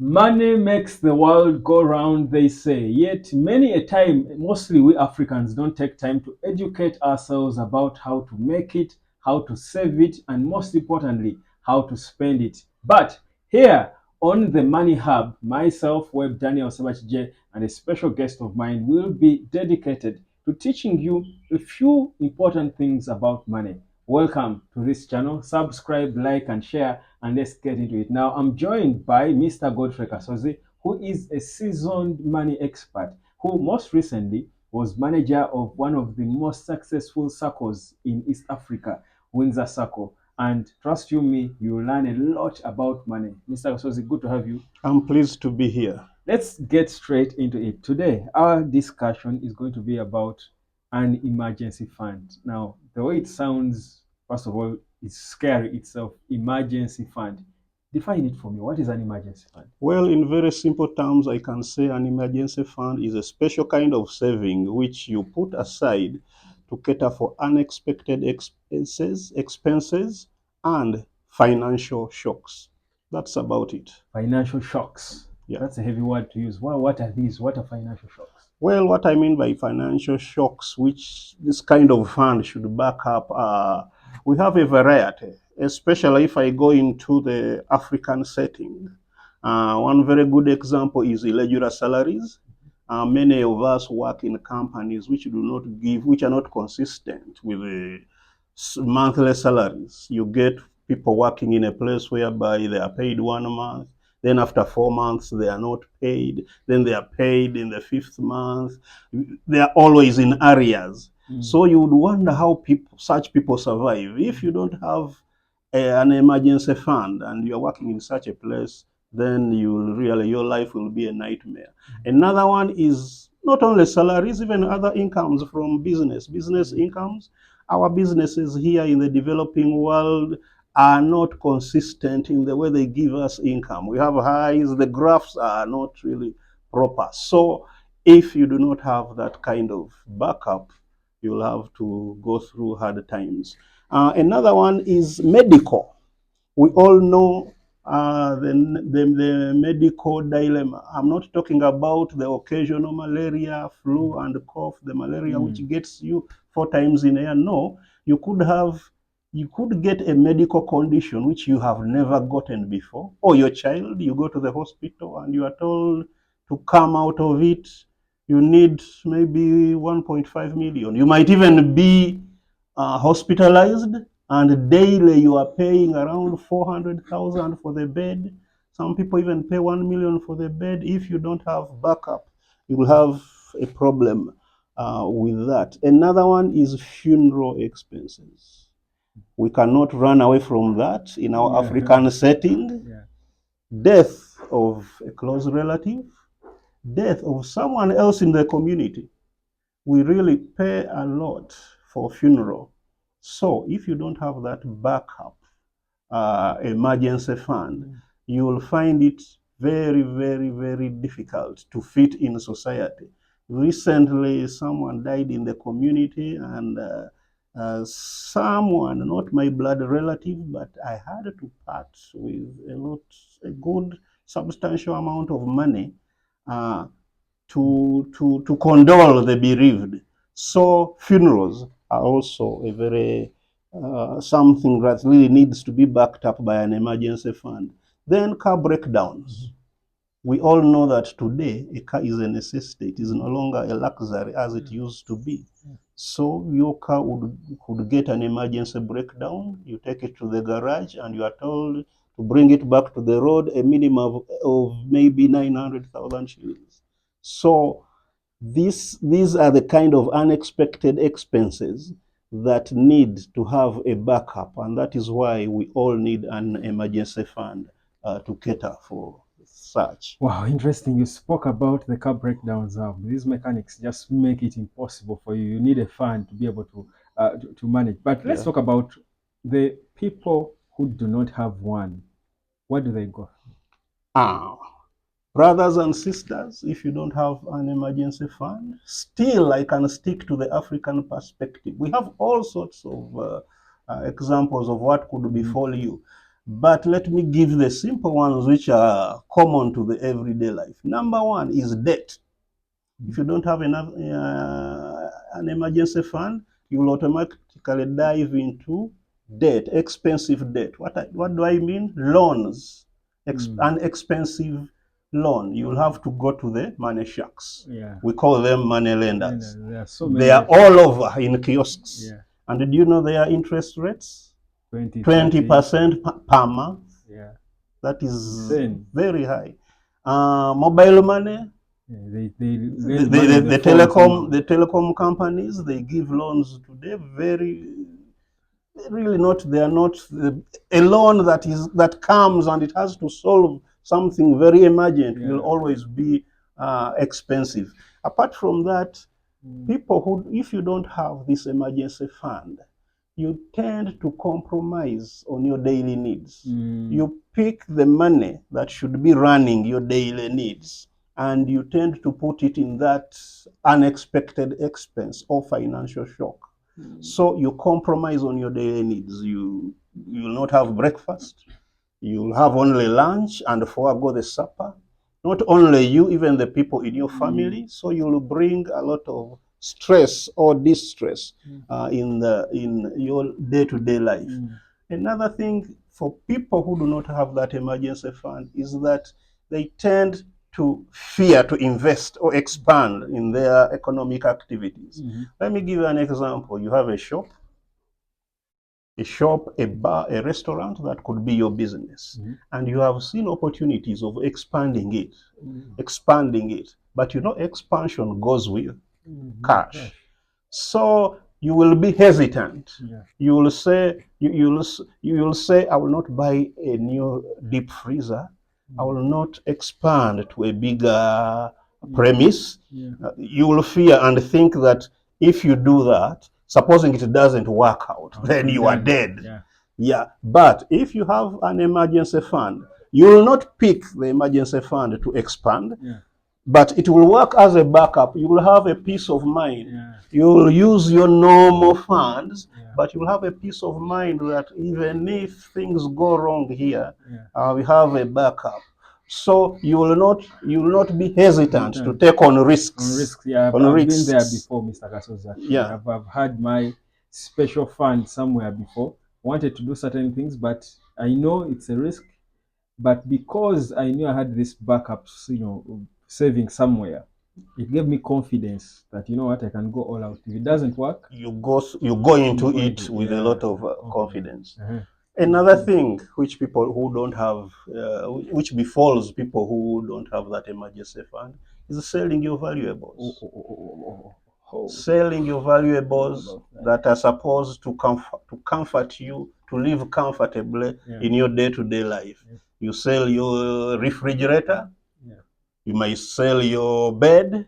Money makes the world go round, they say. Yet, many a time, mostly we Africans don't take time to educate ourselves about how to make it, how to save it, and most importantly, how to spend it. But here on the Money Hub, myself, Web Daniel Sabachije, and a special guest of mine will be dedicated to teaching you a few important things about money. Welcome to this channel. Subscribe, like, and share, and let's get into it. Now, I'm joined by Mr. Godfrey, who is a seasoned money expert, who most recently was manager of one of the most successful circles in East Africa, Windsor Circle. And trust you me, you'll learn a lot about money. Mr. Kasozi, good to have you. I'm pleased to be here. Let's get straight into it. Today, our discussion is going to be about an emergency fund. Now, the way it sounds, first of all, is scary itself. Emergency fund. Define it for me. What is an emergency fund? Well, in very simple terms, I can say an emergency fund is a special kind of saving which you put aside to cater for unexpected expenses and financial shocks. That's about it. Financial shocks. Yeah. That's a heavy word to use. What are these? What are financial shocks? Well, what I mean by financial shocks, which this kind of fund should back up, we have a variety, especially if I go into the African setting. One very good example is irregular salaries. Many of us work in companies which do not give, which are not consistent with the monthly salaries. You get people working in a place whereby they are paid 1 month, then after 4 months they are not paid, then they are paid in the fifth month. They are always in arrears. So you would wonder how such people survive. If you don't have an emergency fund and you're working in such a place, then your life will be a nightmare. Another one is not only salaries, even other incomes from business incomes. Our businesses here in the developing world are not consistent in the way they give us income. We have highs, the graphs are not really proper. So if you do not have that kind of backup, you'll have to go through hard times. Another one is medical. We all know the medical dilemma. I'm not talking about the occasional malaria, flu, and cough, the malaria which gets you 4 times in a year. No, you could get a medical condition which you have never gotten before, or your child, you go to the hospital and you are told to come out of it. You need maybe 1.5 million. You might even be hospitalized, and daily you are paying around 400,000 for the bed. Some people even pay 1 million for the bed. If you don't have backup, you will have a problem with that. Another one is funeral expenses. We cannot run away from that in our African setting. Death of a close relative, death of someone else in the community. We really pay a lot for funeral. So if you don't have that backup emergency fund, you will find it very, very, very difficult to fit in society. Recently, someone died in the community, and someone, not my blood relative, but I had to part with a good substantial amount of money uh, to condole the bereaved. So funerals are also a very something that really needs to be backed up by an emergency fund. Then car breakdowns. We all know that today a car is a necessity. It is no longer a luxury as it used to be. So your car could get an emergency breakdown. You take it to the garage and you are told to bring it back to the road, a minimum of maybe 900,000 shillings. So these are the kind of unexpected expenses that need to have a backup, and that is why we all need an emergency fund to cater for such. Wow, interesting. You spoke about the car breakdowns. These mechanics just make it impossible for you. You need a fund to be able to manage. But let's talk about the people who do not have one. What do they go? Brothers and sisters, if you don't have an emergency fund, still I can stick to the African perspective. We have all sorts of examples of what could befall you. But let me give the simple ones which are common to the everyday life. Number one is debt. If you don't have enough an emergency fund, you will automatically dive into debt, expensive debt. What do I mean? Loans, an expensive loan. You will have to go to the money sharks. Yeah. We call them money lenders. There are so They many. are all over in kiosks. Yeah. And do you know their interest rates? 20, 20% per month. Yeah. That is Insane. very high. Mobile money. Yeah, they lend money on the phone somehow. The telecom companies, they give loans today really not, they are not a loan that comes and it has to solve something very emergent. Yeah. Will always be expensive. Apart from that, people who, if you don't have this emergency fund, you tend to compromise on your daily needs. You pick the money that should be running your daily needs, and you tend to put it in that unexpected expense or financial shock. So you compromise on your daily needs. You will not have breakfast. You'll have only lunch and forego the supper. Not only you, even the people in your family. So you'll bring a lot of stress or distress in your day-to-day life. Another thing for people who do not have that emergency fund is that they tend to fear to invest or expand in their economic activities. Let me give you an example. You have a shop, a bar, a restaurant that could be your business. And you have seen opportunities of expanding it, But you know, expansion goes with cash. So you will be hesitant. You will say, I will not buy a new deep freezer. I will not expand to a bigger premise. You will fear and think that if you do that, supposing it doesn't work out, then you are dead. Yeah. But if you have an emergency fund, you will not pick the emergency fund to expand. But it will work as a backup. You will have a peace of mind. You will use your normal funds, but you will have a peace of mind that even if things go wrong here, we have a backup. So you will not be hesitant to take on risks. I've been there before, Mr. Kasos. Yeah. I've had my special fund somewhere before. Wanted to do certain things, but I know it's a risk. But because I knew I had this backups, saving somewhere, it gave me confidence that, you know what, I can go all out. If it doesn't work, you go into it with a lot of confidence. Another thing which people who don't have, which befalls people who don't have that emergency fund, is selling your valuables. Selling your valuables that are supposed to comfort you, to live comfortably in your day-to-day life. You sell your refrigerator, you might sell your bed,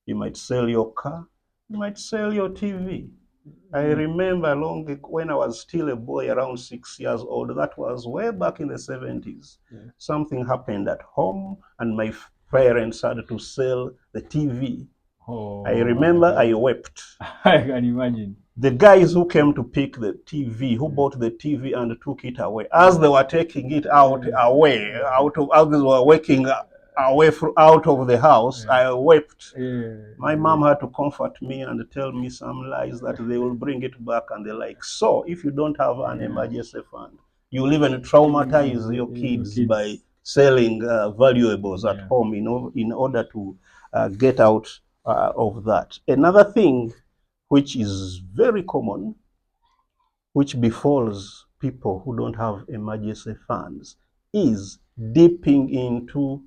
you might sell your car, you might sell your TV. I remember when I was still a boy, around 6 years old, that was way back in the 70s. Something happened at home and my parents had to sell the TV. I remember I wept. I can imagine. The guys who came to pick the TV, who bought the TV and took it away, as they were taking it out they were waking away out of the house, I wept. My mom had to comfort me and tell me some lies that they will bring it back and the like. So if you don't have an emergency fund, you will even traumatize your kids by selling valuables at home in order to get out of that. Another thing which is very common, which befalls people who don't have emergency funds, is dipping into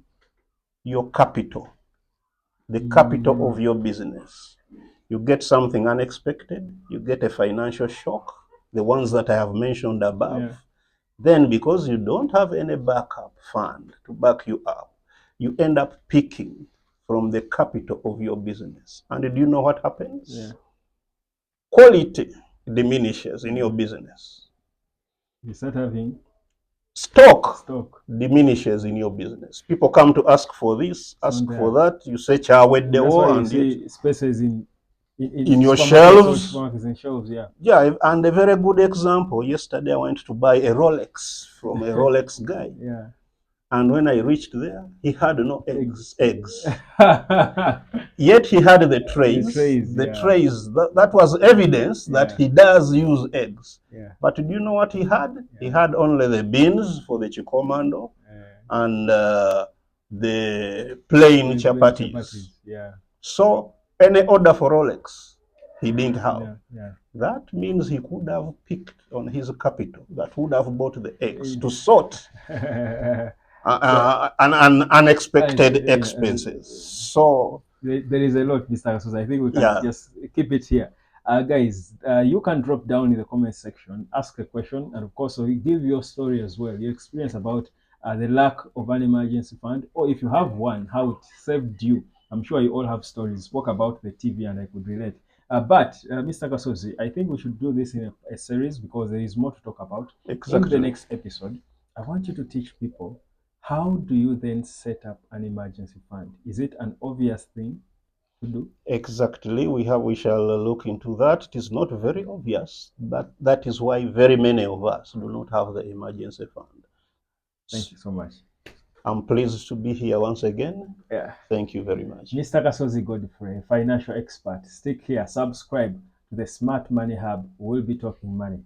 your capital, the capital of your business. You get something unexpected, you get a financial shock, the ones that I have mentioned above. Then because you don't have any backup fund to back you up, you end up picking from the capital of your business. And do you know what happens? Quality diminishes in your business. You start having stock diminishes in your business. People come to ask for this, ask for that. You say, "Chawe That's why you say spaces in in your supermarkets, all shelves. supermarkets and shelves, yeah. Yeah, and a very good example. Yesterday, I went to buy a Rolex from a Rolex guy. Yeah. And when I reached there, he had no Eggs. eggs. Yet he had the The trays. trays, The yeah. trays, that was evidence that Yeah. he does use eggs. Yeah. But do you know what he had? He Yeah. had only the beans for the chikomando Uh, and the plain the plain chapatis. chapatis, yeah. So any order for Rolex, he didn't have. Yeah. Yeah. That means he could have picked on his capital that would have bought the eggs to Eggs. sort Yeah. unexpected Yeah. expenses. So, There is a lot, Mr. Asos. I think we can yeah, just keep it here. Guys, you can drop down in the comment section, ask a question, and of course, give your story as well, your experience about the lack of an emergency fund, or if you have one, how it saved you. I'm sure you all have stories. Spoke about the TV, and I could relate. But Mr. Kasozi, I think we should do this in a series because there is more to talk about. In the exactly. next episode, I want you to teach people how do you then set up an emergency fund? Is it an obvious thing to do? Exactly. We shall look into that. It is not very obvious, but that is why very many of us do not have the emergency fund. Thank you so much. I'm pleased to be here once again. Yeah. Thank you very much. Mr. Kasozi Godfrey, financial expert. Stick here, subscribe to the Smart Money Hub. We'll be talking money.